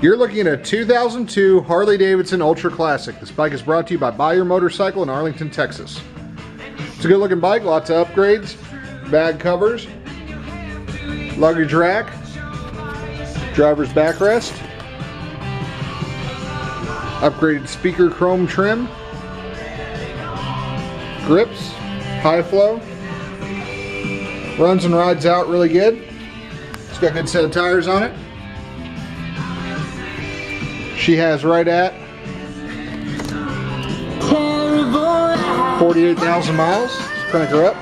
You're looking at a 2002 Harley Davidson Ultra Classic. This bike is brought to you by Buy Your Motorcycle in Arlington, Texas. It's a good looking bike, lots of upgrades, bag covers, luggage rack, driver's backrest, upgraded speaker chrome trim, grips, high flow, runs and rides out really good. It's got a good set of tires on it. She has right at 48,000 miles. Let's crank her up.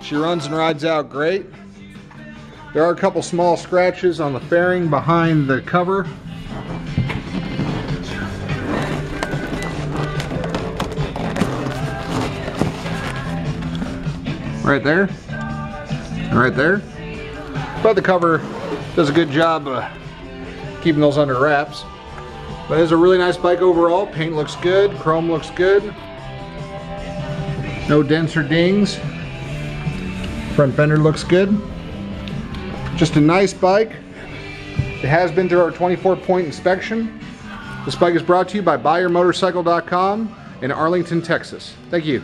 She runs and rides out great. There are a couple small scratches on the fairing behind the cover. Right there, and right there. But the cover does a good job keeping those under wraps. But it's a really nice bike overall. Paint looks good, chrome looks good. No dents or dings. Front fender looks good. Just a nice bike. It has been through our 24-point inspection. This bike is brought to you by BuyYourMotorcycle.com in Arlington, Texas. Thank you.